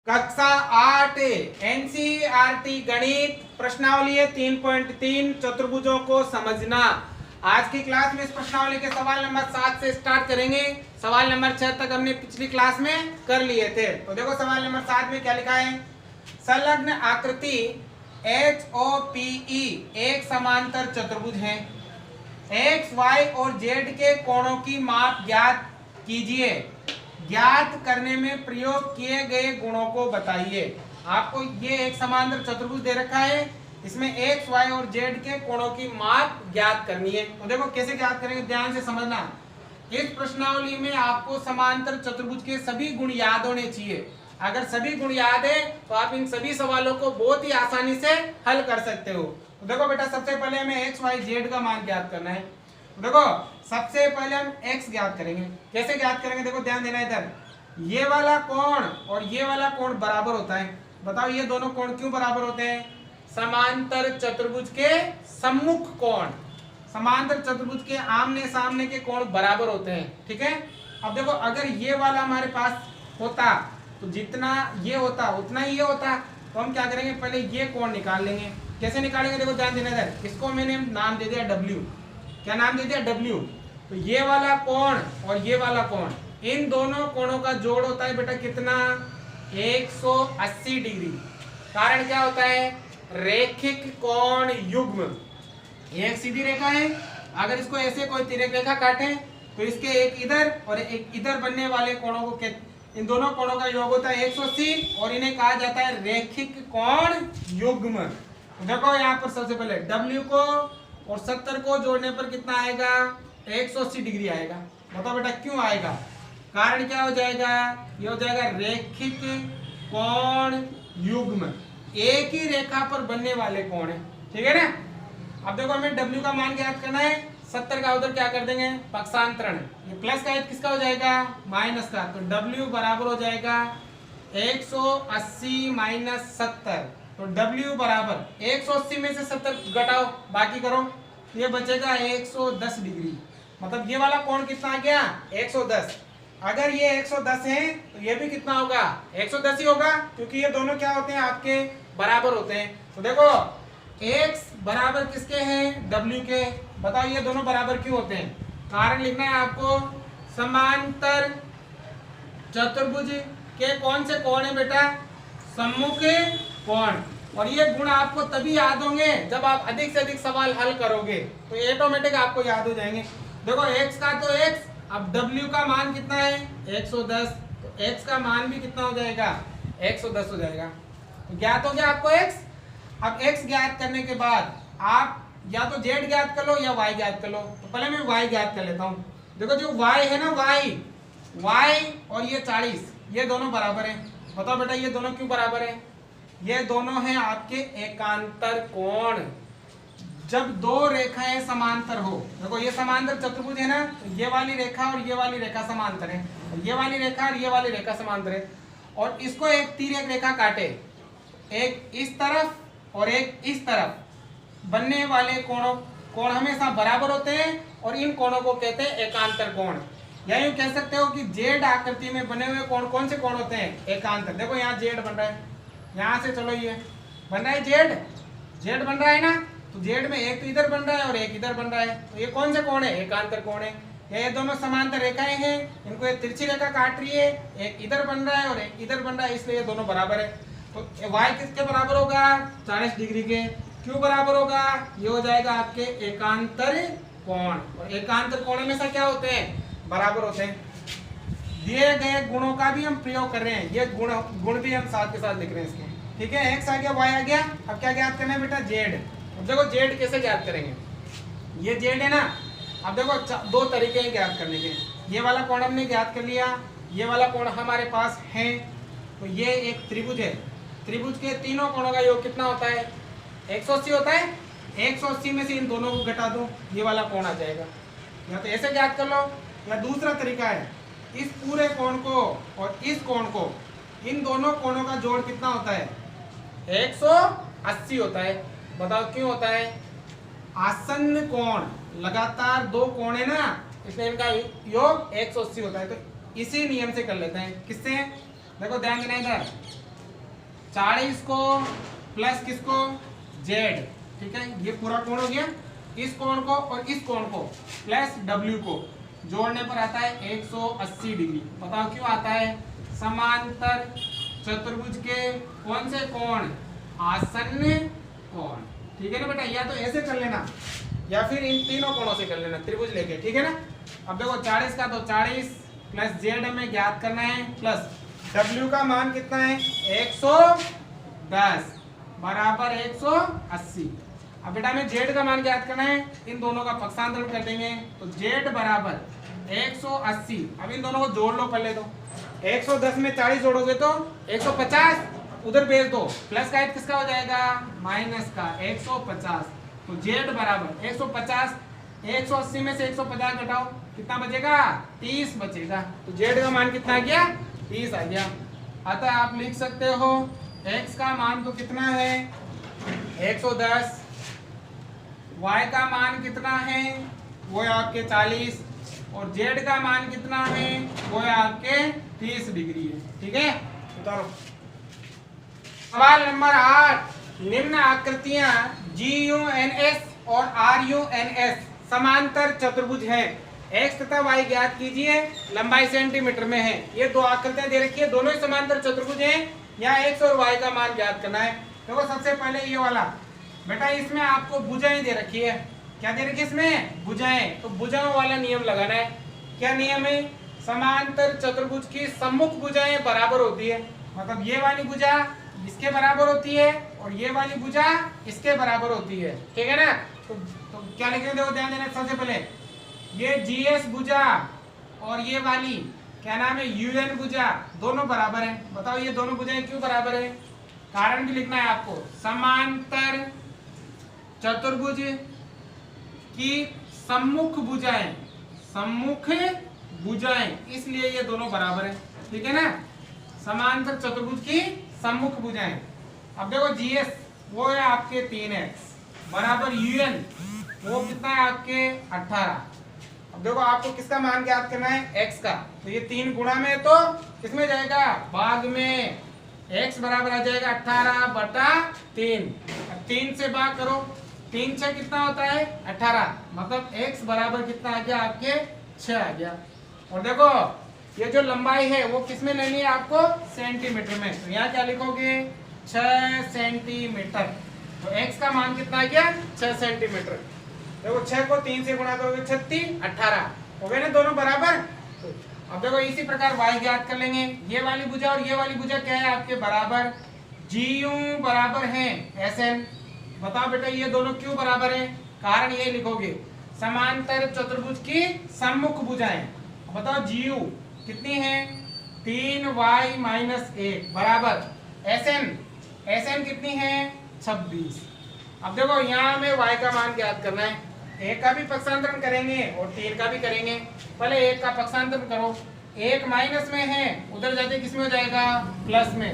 कक्षा 8 एनसीईआरटी गणित प्रश्नावली है 3.3 चतुर्भुजों को समझना। आज की क्लास में इस प्रश्नावली के सवाल नंबर 7 से स्टार्ट करेंगे। सवाल नंबर 6 तक हमने पिछली क्लास में कर लिए थे। तो देखो सवाल नंबर 7 में क्या लिखा है। संलग्न आकृति HOPE एक समांतर चतुर्भुज है। X, Y और Z के कोणों की माप ज्ञात कीजिए। ज्ञात करने में प्रयोग किए गए गुणों को बताइए। आपको ये एक समांतर चतुर्भुज दे रखा है, इसमें X, Y और Z के कोणों की माप ज्ञात करनी है। तो देखो कैसे ज्ञात करेंगे, ध्यान से समझना। इस प्रश्नावली में आपको समांतर चतुर्भुज के सभी गुण याद होने चाहिए। अगर सभी गुण याद है तो आप इन सभी सवालों को बहुत ही आसानी से हल कर सकते हो। तो देखो बेटा, सबसे पहले हमें X, Y, Z का मान ज्ञात करना है। देखो सबसे पहले हम x ज्ञात करेंगे। कैसे ज्ञात करेंगे, देखो ध्यान देना इधर। ये वाला कोण और ये वाला कोण बराबर होता है। बताओ ये दोनों कोण क्यों बराबर होते हैं? समांतर चतुर्भुज के सम्मुख कोण, समांतर चतुर्भुज के आमने सामने के कोण बराबर होते हैं। ठीक है। अब देखो अगर ये वाला हमारे पास होता तो जितना ये होता उतना ही ये होता। तो हम क्या करेंगे, पहले ये कोण निकाल लेंगे। कैसे निकालेंगे, देखो ध्यान देना इधर। इसको मैंने नाम दे दिया W। क्या नाम दे दिया? W। तो ये वाला कोण और ये वाला कोण, इन दोनों कोणों का जोड़ होता है बेटा कितना? 180 डिग्री। कारण क्या होता है? रैखिक कोण युग्म। एक सीधी रेखा है, अगर इसको ऐसे कोई तिर्यक रेखा काटे तो इसके एक इधर और एक इधर बनने वाले कोणों को इन दोनों कोणों का योग होता है 180 और इन्हें कहा जाता है रैखिक कोण युग्म। देखो यहाँ पर सबसे पहले W को और 70 को जोड़ने पर कितना आएगा? 180 डिग्री आएगा। बताओ बेटा क्यों आएगा? कारण क्या हो जाएगा? ये हो जाएगा रैखिक कोण युग्म। एक ही रेखा पर बनने वाले कोण है। ठीक है ना। अब देखो हमें W का मान ज्ञात करना है। 70 का उधर क्या कर देंगे? पक्षांतरण। ये प्लस का किसका हो जाएगा? माइनस का। तो W बराबर हो जाएगा 180 माइनस 70। तो W बराबर 180 में से 70 घटाओ, बाकी करो, ये बचेगा 110 डिग्री। मतलब ये वाला कोण कितना आ गया? 110। अगर ये 110 है तो ये भी कितना होगा? 110 ही होगा, क्योंकि ये दोनों क्या होते हैं? आपके बराबर होते हैं। तो देखो X बराबर किसके हैं? W के। बताओ ये दोनों बराबर क्यों होते हैं? कारण लिखना है आपको। समांतर चतुर्भुज के कौन से कोण है बेटा? सम्मुख कोण। और ये गुण आपको तभी याद होंगे जब आप अधिक से अधिक सवाल हल करोगे, तो ये ऑटोमेटिक आपको याद हो जाएंगे। देखो x का तो x, अब w का मान कितना है? 110। तो x का मान भी कितना हो जाएगा? 110 हो जाएगा। तो ज्ञात हो गया आपको x। अब x ज्ञात करने के बाद आप या तो z ज्ञात कर लो या y ज्ञात कर लो। तो पहले मैं y ज्ञात कर लेता हूँ। देखो जो y है ना, y और ये 40, ये दोनों बराबर है। बताओ बेटा ये दोनों क्यों बराबर है? ये दोनों हैं आपके एकांतर कोण। जब दो रेखाएं समांतर हो, देखो ये समांतर चतुर्भुज है ना, तो ये वाली रेखा और ये वाली रेखा समांतर है, और ये वाली रेखा और ये वाली रेखा समांतर है, और इसको एक तिर्यक रेखा काटे, एक इस तरफ और एक इस तरफ, बनने वाले कोण हमेशा बराबर होते हैं और इन कोणों को कहते हैं एकांतर कोण। या यूं कह सकते हो कि जेड आकृति में बने हुए कोण कौन से कोण होते हैं? एकांतर। देखो यहाँ जेड बन रहा है, यहाँ से चलो ये बन रहा है जेड बन रहा है ना। तो जेड में एक तो इधर बन रहा है और एक इधर बन रहा है, तो ये कौन से कोण है? एकांतर कोण है। ये दोनों समांतर रेखाएं हैं, इनको एक तिरछी रेखा काट रही है, एक इधर बन रहा है और एक इधर बन रहा है, इसलिए ये दोनों बराबर है। तो y किसके बराबर होगा? 40 डिग्री के। क्यों बराबर होगा? ये हो जाएगा आपके एकांतर कोण। और एकांतर कोण हमेशा क्या होते हैं? बराबर होते हैं। दिए गए गुणों का भी हम प्रयोग कर रहे हैं, ये गुण भी हम साथ के साथ लिख रहे हैं इसके। ठीक है, x आ गया, y आ गया। अब क्या ज्ञात करना है बेटा? z। अब देखो z कैसे ज्ञात करेंगे? ये z है ना। अब देखो दो तरीके हैं ज्ञात करने के। ये वाला कोण हमने ज्ञात कर लिया, ये वाला कोण हमारे पास है। तो ये एक त्रिभुज है, त्रिभुज के तीनों कोणों का योग कितना होता है? 180 होता है। 180 में से इन दोनों को घटा दो, ये वाला कोण आ जाएगा। या तो ऐसे ज्ञात कर लो, या दूसरा तरीका है, इस पूरे कोण को और इस कोण को, इन दोनों कोणों का जोड़ कितना होता है? 180 होता है। बताओ क्यों होता है? आसन्न कोण, लगातार दो कोण है ना, इसलिए इनका योग 180 होता है। तो इसी नियम से कर लेते हैं। किससे? देखो ध्यान देना इधर। 40 को प्लस किसको, जेड, ठीक है, ये पूरा कोण हो गया। इस कोण को और इस कोण को प्लस डब्ल्यू को जोड़ने पर आता है 180 डिग्री। बताओ क्यों आता है, समांतर चतुर्भुज के कौन से कोण, आसन्न कोण, ठीक है ना बेटा। या तो ऐसे कर लेना या फिर इन तीनों कोणों से कर लेना त्रिभुज लेके, ठीक है ना। अब देखो 40 का तो 40 प्लस जेड हमें ज्ञात करना है, प्लस डब्ल्यू का मान कितना है 110 बराबर 180। अब बेटा हमें जेड का मान ज्ञात करना है, इन दोनों का पक्षांतरण कर देंगे तो जेड बराबर 180। अब इन दोनों को जोड़ लो पहले, तो 110 में 40 जोड़ोगे तो 150 उधर भेज दो, प्लस का किसका हो जाएगा, माइनस का 150। तो जेड बराबर 150, 180 में से 150 घटाओ कितना बचेगा, 30 बचेगा। तो जेड का मान कितना आ गया, 30 आ गया। अतः आप लिख सकते हो x का मान तो कितना है 110, y का मान कितना है वो है आपके 40 और z का मान कितना है वो है आपके 30 डिग्री है, ठीक है। उतारो। सवाल नंबर 8, निम्न आकृतियां GUNS और RUNS समांतर चतुर्भुज हैं, x तथा y ज्ञात कीजिए, लंबाई सेंटीमीटर में है। ये दो आकृतियां दे रखी है, दोनों ही समांतर चतुर्भुज हैं, यहाँ x और y का मान ज्ञात करना है। देखो सबसे पहले ये वाला बेटा, इसमें आपको भुजाएं दे रखी है। क्या दे रखी है इसमें, भुजाएं। तो भुजाओं वाला नियम लगाना है। क्या नियम है, समांतर चतुर्भुज की सम्मुख भुजाएं बराबर होती है, मतलब ये वाली भुजा इसके बराबर होती है और ये वाली भुजा इसके बराबर होती है, ठीक है ना। तो क्या लिखेंगे, देखो ध्यान देना। सबसे पहले ये GS भुजा और ये वाली क्या नाम है UN भुजा, दोनों बराबर है। बताओ ये दोनों भुजाएं क्यों बराबर है, कारण भी लिखना है आपको। समांतर चतुर्भुज की सम्मुख भुजाएं, सम्मुख भुजाएं, इसलिए ये दोनों बराबर है, ठीक है ना। समांतर चतुर्भुज की सम्मुख भुजाएं। अब देखो GS वो है आपके 3x बराबर UN वो कितना है आपके 18। अब देखो आपको किसका मान ज्ञात करना है, x का। तो ये 3 गुणा में तो किसमें जाएगा, भाग में। x बराबर आ जाएगा 18/3। 3 से भाग करो, 3 से कितना होता है 18, मतलब x बराबर कितना आ गया आपके 6 आ गया। और देखो ये जो लंबाई है वो किसमें लेनी है आपको, सेंटीमीटर में। तो यहाँ क्या लिखोगे 6 सेंटीमीटर। तो x का मान कितना आ गया 6 सेंटीमीटर। देखो 6 को 3 से गुणा करोगे 36 18 हो गए ना दोनों बराबर। अब देखो इसी प्रकार y ज्ञात कर लेंगे। ये वाली भुजा और ये वाली भुजा क्या है आपके बराबर, GU बराबर है SN। बताओ बेटा ये दोनों क्यों बराबर है, कारण ये लिखोगे समांतर चतुर्भुज की सम्मुख भुजाएं। बताओ GU कितनी है 3y - 1 बराबर SN कितनी है 26। अब देखो यहाँ हमें y का मान ज्ञात करना है, 1 का भी पक्षांतरण करेंगे और 3 का भी करेंगे। पहले 1 का पक्षांतरण करो, 1 माइनस में है उधर जाते किस में हो जाएगा प्लस में।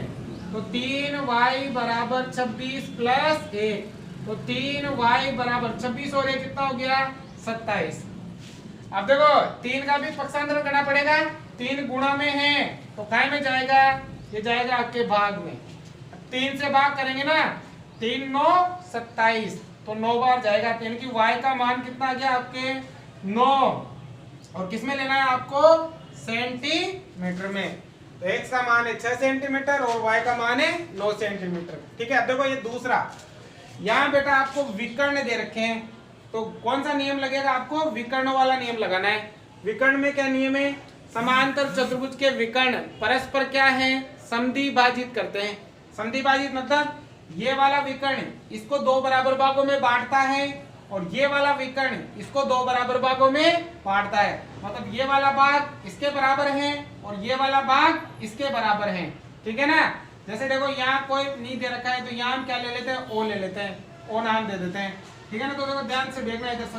तो 3y बराबर 26 प्लस 1, तो 3y बराबर 26 और 1 कितना हो गया 27। अब देखो 3 का भी पक्षांतरण करना पड़ेगा, 3 गुणा में है तो काय में जाएगा, ये जाएगा आपके भाग में। 3 से भाग करेंगे ना, 3 9 27 तो 9 बार जाएगा, यानी कि y का मान कितना आ गया आपके 9। और किस में लेना है आपको सेंटीमीटर में। तो x का मान है 6 सेंटीमीटर और y का मान है 9 सेंटीमीटर, ठीक है। अब देखो ये दूसरा, यहाँ बेटा आपको विकर्ण दे रखे हैं, तो कौन सा नियम लगेगा आपको, विकर्ण वाला नियम लगाना है। विकर्ण में क्या नियम है, समांतर चतुर्भुज के विकर्ण परस्पर क्या है समद्विभाजित करते हैं। समद्विभाजित मतलब ये वाला विकर्ण इसको 2 बराबर भागों में बांटता है और ये वाला विकर्ण इसको 2 बराबर भागों में बांटता है, मतलब ये वाला भाग इसके बराबर है और ये वाला भाग इसके बराबर है, ठीक है ना। जैसे देखो यहाँ कोई नहीं दे रखा है तो यहाँ हम क्या ले लेते हैं, ओ ले लेते हैं, ओ नाम दे देते हैं, ठीक है ना। तो देखो ध्यान से देखना है,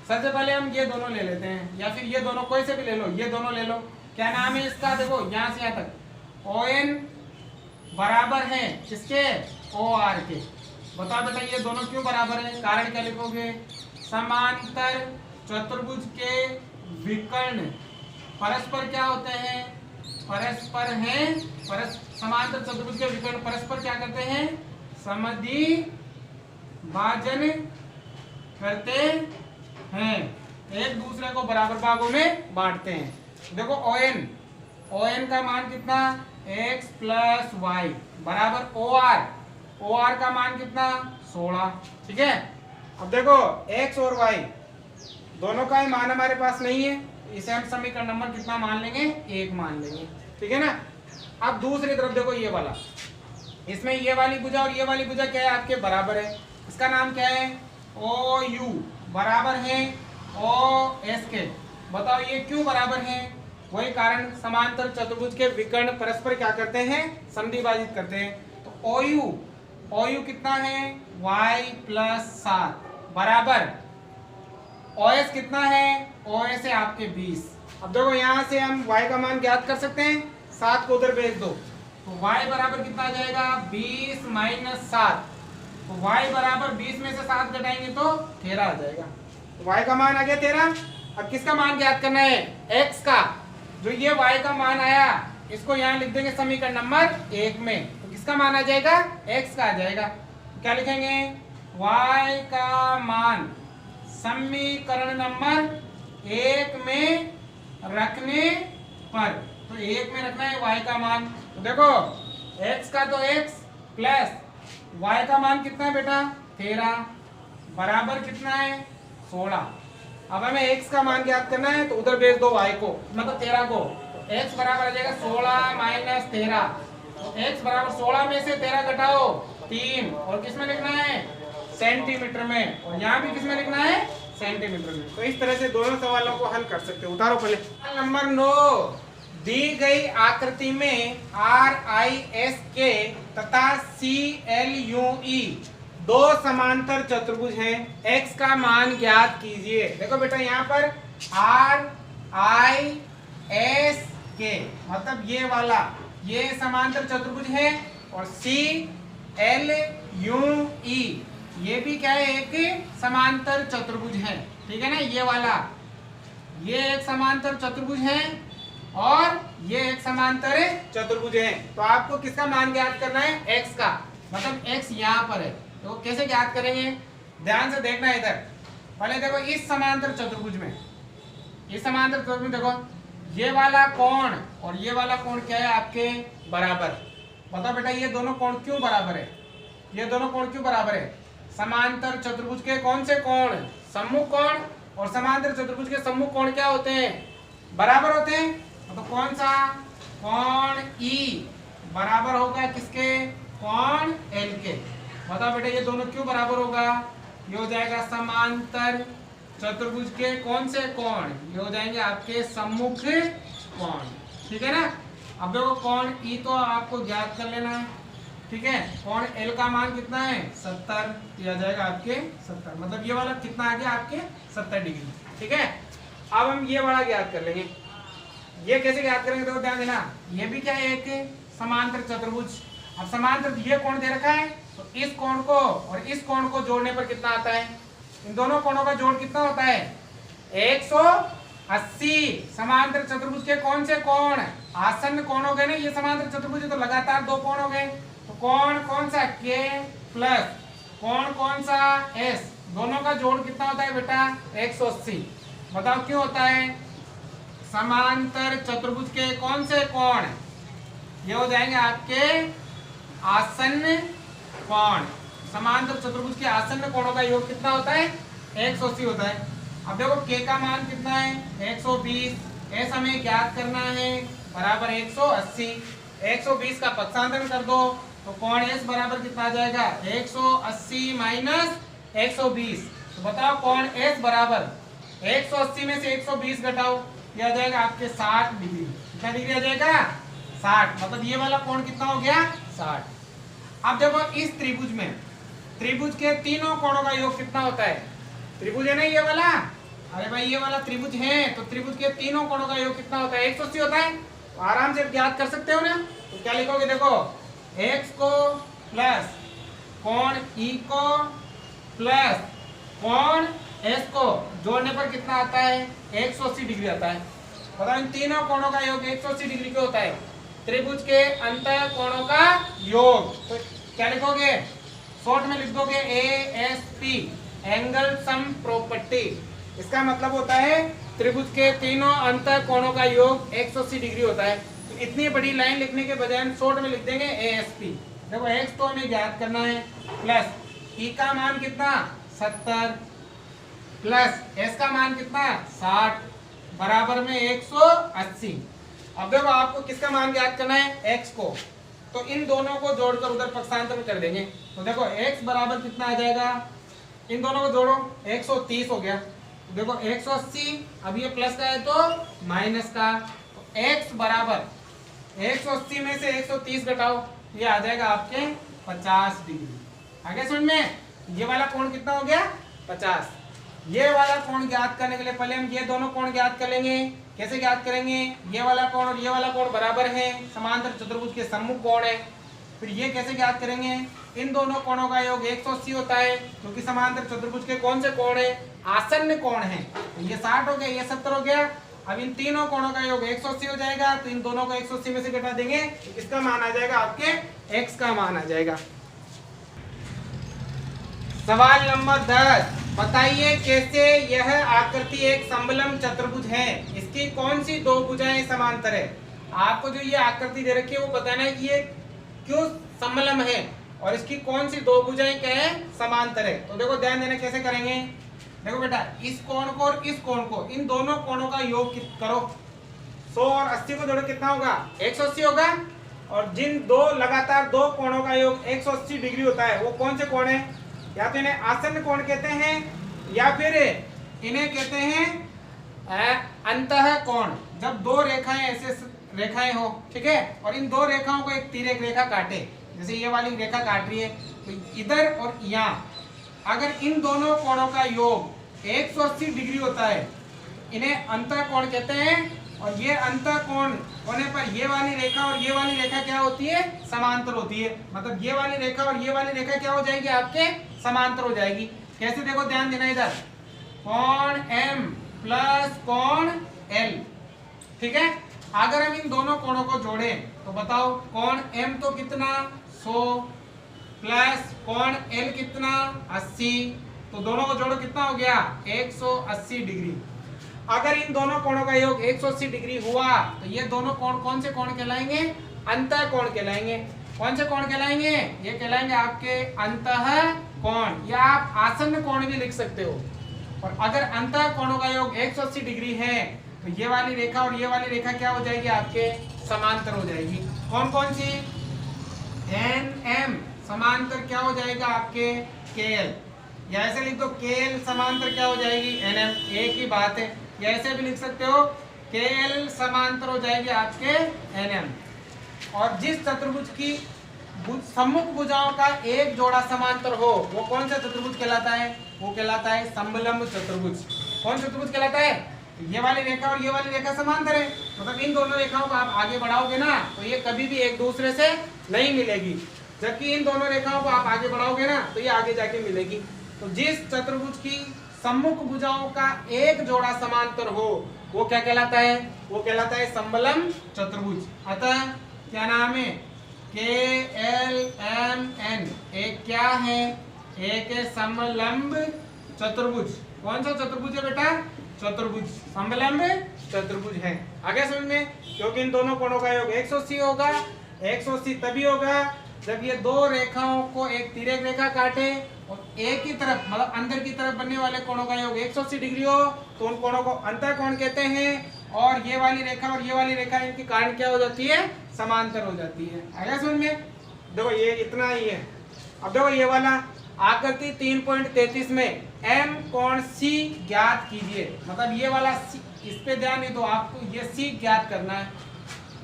सबसे पहले हम ये दोनों ले लेते हैं या फिर ये दोनों कोई से भी ले लो, ये दोनों ले लो। क्या नाम है इसका, देखो यहाँ से यहाँ तक ON बराबर है किसके OR के। बताओ बेटा ये दोनों क्यों बराबर है, कारण क्या लिखोगे, समांतर चतुर्भुज के विकर्ण परस्पर क्या होते हैं परस्पर हैं, समांतर चतुर्भुज के विकर्ण परस्पर क्या करते हैं, समद्विभाजन करते हैं, एक दूसरे को बराबर भागों में बांटते हैं। देखो ON का मान कितना, x प्लस वाई बराबर OR का मान कितना 16। ठीक है, अब देखो x और y दोनों का ही मान हमारे पास नहीं है, इसे हम समीकरण नंबर कितना मान लेंगे, 1 मान लेंगे। ठीक है ना। अब दूसरी तरफ देखो ये वाला, इसमें ये वाली भुजा और ये वाली भुजा क्या है, आपके बराबर है। इसका नाम क्या है, OU बराबर है OS के। बताओ ये क्यों बराबर है, वही कारण समांतर चतुर्भुज के विकर्ण परस्पर क्या करते हैं, समद्विभाजित करते हैं। तो OU कितना है, y प्लस 7 बराबर OS कितना है, OS है आपके 20। अब देखो यहाँ से हम y का मान ज्ञात कर सकते हैं, 7 को उधर भेज दो तो y बराबर कितना आ जाएगा, 20 माइनस 7। तो y बराबर 20 में से 7 घटाएंगे तो 13 आ जाएगा। तो y का मान आ गया 13। अब किसका मान ज्ञात करना है, x का। जो ये y का मान आया इसको यहाँ लिख देंगे समीकरण नंबर 1 में, तो किसका मान आ जाएगा, x का आ जाएगा। क्या लिखेंगे, y का मान समीकरण नंबर 1 में रखने पर, तो 1 में रखना है y का मान। तो देखो x का तो x प्लस y का मान कितना है बेटा, 13 बराबर कितना है, 16। अब हमें x का मान ज्ञात करना है तो उधर भेज दो y को, मतलब 13 को। तो x बराबर आ जाएगा 16 माइनस 13। तो x बराबर 16 में से 13 घटाओ 3, और किस में लिखना है, सेंटीमीटर में, और यहाँ भी किस में लिखना है, सेंटीमीटर में। तो इस तरह से दोनों सवालों को हल कर सकते हो। उतारो पहले। नंबर 9, दी गई आकृति में RISK तथा CLUE दो समांतर चतुर्भुज हैं, x का मान ज्ञात कीजिए। देखो बेटा यहाँ पर RISK मतलब ये वाला, ये समांतर चतुर्भुज है, और CLUE ये भी क्या है, एक समांतर चतुर्भुज है। ठीक है ना, ये वाला, ये एक समांतर चतुर्भुज है और ये एक समांतर चतुर्भुज है। तो आपको किसका मान ज्ञात करना है, x का, मतलब x यहाँ पर है। तो कैसे ज्ञात करेंगे, ध्यान से देखना इधर। पहले देखो इस समांतर चतुर्भुज में, इस समांतर चतुर्भुज में देखो ये वाला कोण और ये वाला कोण क्या है, आपके बराबर। बताओ बेटा ये दोनों कोण क्यों बराबर है, ये दोनों कोण क्यों बराबर है, समांतर चतुर्भुज के कौन से कोण, सम्मुख कोण, और समांतर चतुर्भुज के सम्मुख कोण क्या होते हैं, बराबर होते हैं। तो कौन सा, कोण E बराबर होगा किसके, कोण L के। बताओ बेटा ये दोनों क्यों बराबर होगा, ये हो जाएगा समांतर चतुर्भुज के कौन से कोण, ये हो जाएंगे आपके सम्मुख कोण। ठीक है ना। अब देखो कोण E तो आपको ज्ञात कर लेना है। ठीक है, कोण L का मान कितना है, 70, दिया जाएगा आपके 70, मतलब ये वाला कितना आ गया आपके 70 डिग्री। ठीक है, अब हम ये वाला ज्ञात कर लेंगे। ये कैसे ज्ञात करेंगे, देखो ध्यान देना, ये भी क्या है, एक समांतर चतुर्भुज। अब समांतर ये कोण दे रखा है, तो इस कोण को और इस कोण को जोड़ने पर कितना आता है, इन दोनों कोणों का जोड़ कितना होता है, 180। समांतर चतुर्भुज के कौन से कोण, आसन्न कोण हो गए ना, ये समांतर चतुर्भुज तो लगातार दो कोण हो गए। तो कोण कौन सा, K प्लस कोण कौन सा, S, दोनों का जोड़ कितना होता है बेटा, 180। बताओ क्यों होता है, समांतर चतुर्भुज के कौन से कोण, ये हो जाएंगे आपके आसन्न कोण। समांतर चतुर्भुज के आसन्न कोणों का योग कितना होता है, 180 होता है। अब देखो K का मान कितना है, 120, S हमें ज्ञात करना है, बराबर 180। 120 का पक्षांतरण कर दो तो कोण S बराबर कितना आ जाएगा, 180 माइनस 120। तो बताओ कोण S बराबर 180 में से 120 घटाओ, ये आ जाएगा आपके 60 डिग्री। कितना डिग्री आ जाएगा, 60, मतलब ये वाला कोण कितना हो गया, 60। अब देखो इस त्रिभुज में, त्रिभुज के तीनों कोणों का योग कितना होता है, त्रिभुज है ना ये वाला, अरे भाई ये वाला त्रिभुज है, तो त्रिभुज के तीनों कोणों का योग कितना होता है, 180 होता है। तो आराम से ज्ञात कर सकते हो ना। तो क्या लिखोगे, देखो x को प्लस कोण E को प्लस कोण S को जोड़ने पर कितना आता है, 180 डिग्री आता है। बताओ इन तीनों कोणों का योग 180 डिग्री क्यों होता है? त्रिभुज के अंतः कोणों का योग। तो क्या लिखोगे? शॉर्ट में लिख दोगे ASP, एंगल सम प्रॉपर्टी। इसका मतलब होता है त्रिभुज के तीनों अंतः कोणों का योग 180 डिग्री होता है। तो इतनी बड़ी लाइन लिखने के बजाय हम शॉर्ट में लिख देंगे ASP। देखो x तो हमें ज्ञात करना है, प्लस E का मान कितना 70, प्लस S का मान कितना 60, बराबर में 180। अब देखो आपको किसका मान ज्ञात करना है? x को। तो इन दोनों को जोड़कर उधर पक्षांतर कर देंगे। तो देखो x बराबर कितना आ जाएगा? इन दोनों को जोड़ो 130 हो गया। देखो 180, अब ये प्लस का है तो माइनस का। तो x बराबर 180 में से 130 घटाओ, ये आ जाएगा आपके 50 डिग्री। आगे समझ में? ये वाला कोण कितना हो गया? 50। ये वाला कोण ज्ञात करने के लिए पहले हम ये दोनों कोण ज्ञात कर लेंगे। कैसे ज्ञात करेंगे? ये वाला कोण और ये वाला कोण बराबर है, समांतर चतुर्भुज के सम्मुख कोण है। फिर ये कैसे ज्ञात करेंगे? इन दोनों कोणों का योग 180 होता है, क्योंकि समांतर चतुर्भुज के कौन से कोण है? आसन्न कोण है। तो ये 60 हो गया, ये 70 हो गया। अब इन तीनों कोणों का योग 180 हो जाएगा, तो इन दोनों को 180 में से घटा देंगे, इसका मान आ जाएगा आपके x का मान आ जाएगा। सवाल नंबर 10, बताइए कैसे यह आकृति एक समलंब चतुर्भुज है, इसकी कौन सी दो भुजाएं समांतर है। आपको जो ये आकृति दे रखी है वो बताना है कि ये क्यों समलंब है और इसकी कौन सी दो भुजाएं क्या है? समांतर है। तो देखो ध्यान देना कैसे करेंगे। देखो बेटा, इस कोण को और इस कोण को, इन दोनों कोणों का योग करो। 100 और 80 को जोड़ो कितना होगा? 180 होगा। और जिन दो लगातार दो कोणों का योग 180 डिग्री होता है वो कौन से कोण है? या तो इन्हें आसन्न कोण कहते हैं या फिर इन्हें कहते हैं अंतः कोण। जब दो रेखाएं ऐसे रेखाएं हो, ठीक है, और इन दो रेखाओं को एक तिर्यक रेखा काटे, जैसे ये वाली रेखा काट रही है, तो इधर और यहाँ अगर इन दोनों कोणों का योग 180 डिग्री होता है, इन्हें अंतः कोण कहते हैं। और ये अंतः कोण होने पर ये वाली रेखा और ये वाली रेखा क्या होती है? समांतर होती है। मतलब ये वाली रेखा और ये वाली रेखा क्या हो जाएगी? आपके समांतर हो जाएगी। कैसे? देखो ध्यान देना इधर, कोण M प्लस कोण L, ठीक है। अगर हम इन दोनों कोणों को जोड़ें तो बताओ, कोण M तो कितना 100 प्लस कोण L कितना 80, तो दोनों को जोड़ो कितना हो गया? 180 डिग्री। अगर इन दोनों कोणों का योग 180 डिग्री हुआ तो ये दोनों कोण कौन से कोण कहलाएंगे? अंतः कोण कहलाएंगे। कौन से कोण कहलाएंगे? ये कहलाएंगे आपके अंतः कोण, या आप आसन्न कोण भी लिख सकते हो। और अगर अंतः कोणों का योग 180 डिग्री है तो ये वाली रेखा और ये वाली रेखा क्या हो जाएगी? आपके समांतर हो जाएगी। कौन कौन सी? NM समांतर क्या हो जाएगा? आपके KL, या ऐसे लिख दो KL समांतर क्या हो जाएगी? NM, एक ही बात है। या ऐसे भी लिख सकते हो KL समांतर हो जाएगी आपके NM। और जिस चतुर्भुज की सम्मुख भुजाओं का एक जोड़ा समांतर हो वो कौन सा चतुर्भुज कहलाता है? वो कहलाता है समलंब चतुर्भुज। कौन चतुर्भुज कहलाता है? ये वाली रेखा और ये वाली रेखा समांतर है, मतलब इन दोनों रेखाओं को आप आगे बढ़ाओगे ना तो ये कभी भी एक दूसरे से नहीं मिलेगी, जबकि इन दोनों रेखाओं को आप आगे बढ़ाओगे ना तो ये आगे जाके मिलेगी। तो जिस चतुर्भुज की सम्मुख भुजाओं का एक जोड़ा समांतर हो वो क्या कहलाता है? वो कहलाता है समलंब चतुर्भुज। अतः क्या नाम है? KLMN एक क्या है? एक समलंब चतुर्भुज। कौन सा चतुर्भुज है बेटा? चतुर्भुज, समलंब चतुर्भुज है। आगे समझ में? क्योंकि इन दोनों कोणों का योग 180 होगा। 180 तभी होगा जब ये दो रेखाओं को एक तिर्यक रेखा काटे और एक ही तरफ मतलब अंदर की तरफ बनने वाले कोणों का योग 180 डिग्री हो, तो उन कोणों को अंतः कोण कहते हैं। और ये वाली रेखा और ये वाली रेखा इनके कारण क्या हो जाती है? समांतर हो जाती है। आया समझ में? देखो ये इतना ही है। अब देखो ये वाला आकृति 3.33 में M कोण C ज्ञात कीजिए। मतलब ये वाला C, इस पे ध्यान नहीं दो, आपको ये C ज्ञात करना है।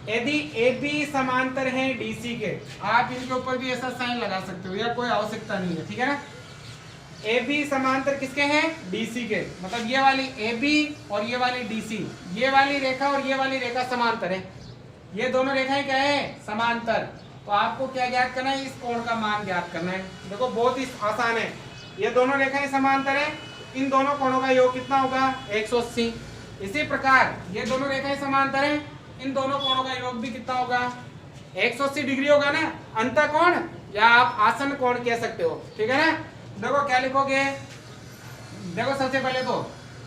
यदि AB समांतर है DC के, आप इनके ऊपर भी ऐसा साइन लगा सकते हो, या कोई आवश्यकता नहीं है, ठीक है ना। AB समांतर किसके हैं? DC के। मतलब ये वाली AB और ये वाली DC, ये वाली रेखा और ये वाली रेखा समांतर है। ये दोनों रेखाएं क्या है? समांतर। तो आपको क्या ज्ञात करना है? इस कोण का मान ज्ञात करना है। देखो बहुत ही आसान है। ये दोनों रेखाएं समांतर है, इन दोनों कोणों का योग कितना होगा? 180। इसी प्रकार ये दोनों रेखाएं समांतर हैं, इन दोनों कोणों का योग भी कितना होगा 180 डिग्री होगा ना, अंतःकोण या आप आसन कोण कह सकते हो, ठीक है ना। देखो क्या लिखोगे, देखो सबसे पहले तो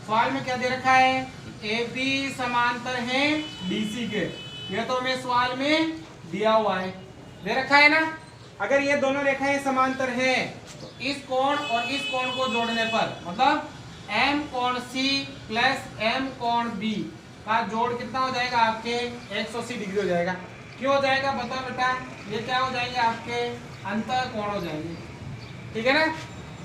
सवाल में क्या दे रखा है, ए बी समांतर है डीसी के, ये तो हमें सवाल में दिया हुआ है, दे रखा है ना। अगर ये दोनों रेखाएं समांतर हैं तो इस कोण और इस कोण को जोड़ने पर मतलब m कोण C प्लस m कोण B का जोड़ कितना हो जाएगा आपके 180 डिग्री हो जाएगा। क्यों हो जाएगा बताओ बेटा, ये क्या हो जाएंगे आपके अंतः कोण हो जाएंगे, ठीक है ना।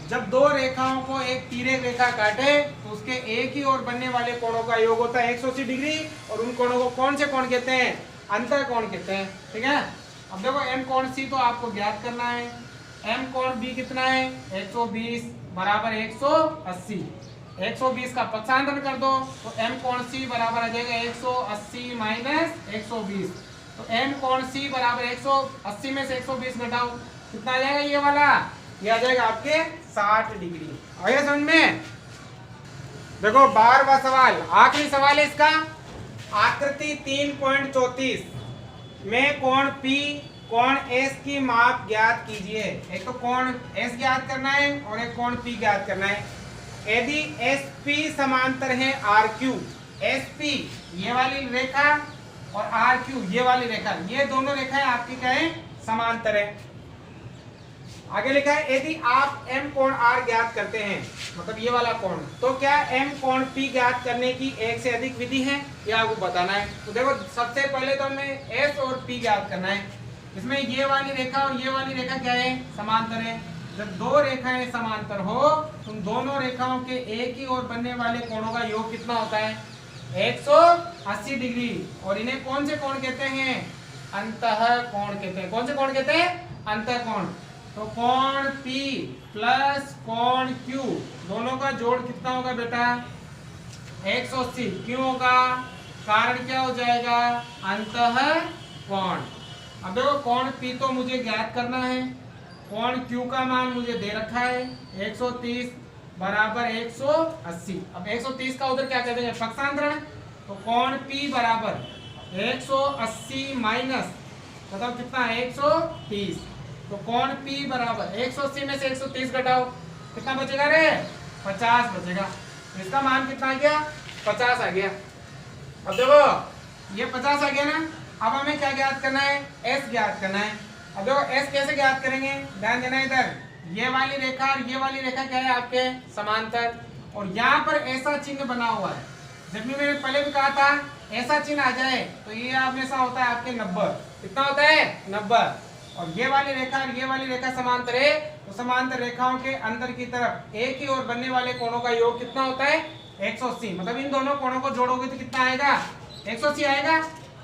जब दो रेखाओं को एक तिर्यक रेखा काटे तो उसके एक ही ओर बनने वाले कोणों का योग होता है 180 डिग्री, और उन कोणों को कौन से कोण कहते हैं, अंतः कोण कहते हैं, ठीक है। अब देखो m कोण C तो आपको ज्ञात करना है, m कोण B कितना है 120 बराबर 180, 120 का पक्षांतर कर दो तो m कोण C बराबर आ जाएगा 180 माइनस 120, तो m कोण C बराबर 180 में से 120 घटाओ कितना आ जाएगा, ये वाला ये आ जाएगा आपके 60 डिग्री। आगे समझ में। देखो 12वां सवाल, आखिरी सवाल है इसका, आकृति 3.34 में कोण P कोण S की माप ज्ञात कीजिए। एक तो कोण S ज्ञात करना है और एक कोण P ज्ञात करना है। यदि SP समांतर है RQ, SP ये वाली रेखा और RQ ये वाली रेखा, ये दोनों रेखाएं आपकी क्या है, समांतर है। आगे लिखा है यदि आप M कोण R ज्ञात करते हैं, मतलब ये वाला कोण, तो क्या M कोण P ज्ञात करने की एक से अधिक विधि है, यह आपको बताना है। तो देखो सबसे पहले तो हमें S और P ज्ञात करना है। इसमें ये वाली रेखा और ये वाली रेखा क्या है, समांतर है। जब दो रेखाएं समांतर हो तो दोनों रेखाओं के एक ही ओर बनने वाले कोणों का योग कितना होता है 180 डिग्री, और इन्हें कौन से कोण कहते हैं, अंतः कोण कहते हैं। कौन से कोण कहते हैं, अंतः कोण। तो कोण P प्लस कोण Q दोनों का जोड़ कितना होगा बेटा 180, क्यों होगा, कारण क्या हो जाएगा, अंतः कोण। अब देखो कोण P तो मुझे ज्ञात करना है, कोण Q का मान मुझे दे रखा है 130 बराबर 180। अब 130 का उधर क्या कहते हैं, पक्षांतरण, तो कोण P बराबर 180 माइनस मतलब कितना 130, तो कोण P बराबर 180 में से 130 घटाओ कितना बचेगा रे, 50 बचेगा। तो इसका मान कितना आ गया, 50 आ गया। अब देखो ये 50 आ गया ना, अब हमें क्या ज्ञात करना है, S ज्ञात करना है। अब देखो S कैसे ज्ञात करेंगे, ध्यान देना इधर, ये वाली रेखा और ये वाली रेखा क्या है आपके समांतर, और यहाँ पर ऐसा चिन्ह बना हुआ है। जब भी मैंने पहले भी कहा था ऐसा चिन्ह आ जाए तो ये हमेशा होता है आपके 90, कितना होता है 90, और ये वाली रेखा और ये वाली रेखा समांतर है, तो समांतर रेखाओं के अंदर की तरफ एक ही ओर बनने वाले कोणों का योग कितना होता है 180, मतलब इन दोनों कोणों को जोड़ोगे तो कितना आएगा 180 आएगा।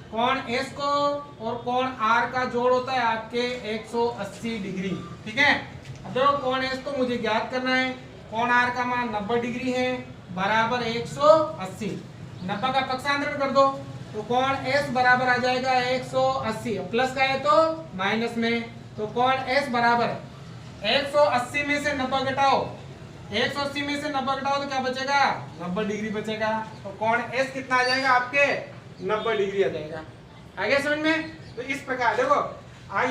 कोण S को और कोण R का जोड़ होता है आपके 180 डिग्री, ठीक है। अब देखो कोण S तो मुझे ज्ञात करना है, कोण R का मान 90 डिग्री है बराबर 180, 90 का पक्षांतरण कर दो तो कोण S बराबर आ जाएगा 180, प्लस का है तो माइनस में, तो कोण S बराबर 180 में से 90 घटाओ, 180 में से 90 घटाओ तो क्या बचेगा 90 डिग्री बचेगा, तो कोण S कितना आ जाएगा आपके 90 डिग्री आ जाएगा। आगे समझ में। तो इस प्रकार देखो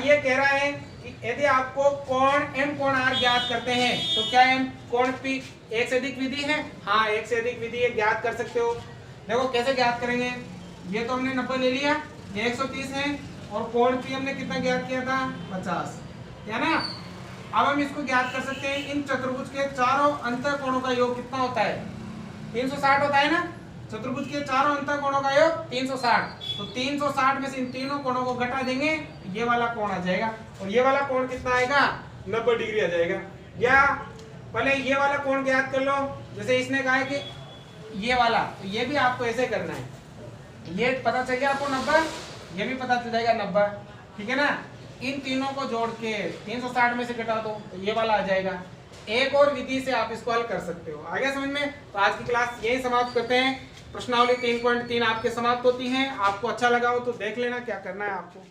ये कह रहा है कि यदि आपको कोण M कोण R ज्ञात करते हैं तो क्या M कोण P एक से अधिक विधि है, हाँ एक से अधिक विधि है, ज्ञात कर सकते हो। देखो कैसे ज्ञात करेंगे, ये तो हमने 90 ले लिया, ये 130 है, और कोण P हमने कितना ज्ञात किया था 50, है ना। अब हम इसको ज्ञात कर सकते हैं, इन चतुर्भुज के चारों अंतः कोणों का योग कितना होता है 360 होता है ना, चतुर्भुज के चारों अंतः कोणों का योग 360, तो 360 में से इन तीनों कोणों को घटा देंगे ये वाला कोण आ जाएगा, और ये वाला कोण कितना आएगा 90 डिग्री आ जाएगा। या पहले ये वाला कोण ज्ञात कर लो, जैसे इसने कहा है कि ये वाला, तो ये भी आपको ऐसे करना है, ये पता चल गया आपको 90, ये भी पता चल जाएगा 90, ठीक है ना। इन तीनों को जोड़ के 360 में से घटा दो तो ये वाला आ जाएगा। एक और विधि से आप इसको हल कर सकते हो। आगे समझ में। तो आज की क्लास यही समाप्त करते हैं। प्रश्नावली 3.3 आपके समाप्त होती हैं। आपको अच्छा लगा हो तो देख लेना क्या करना है आपको।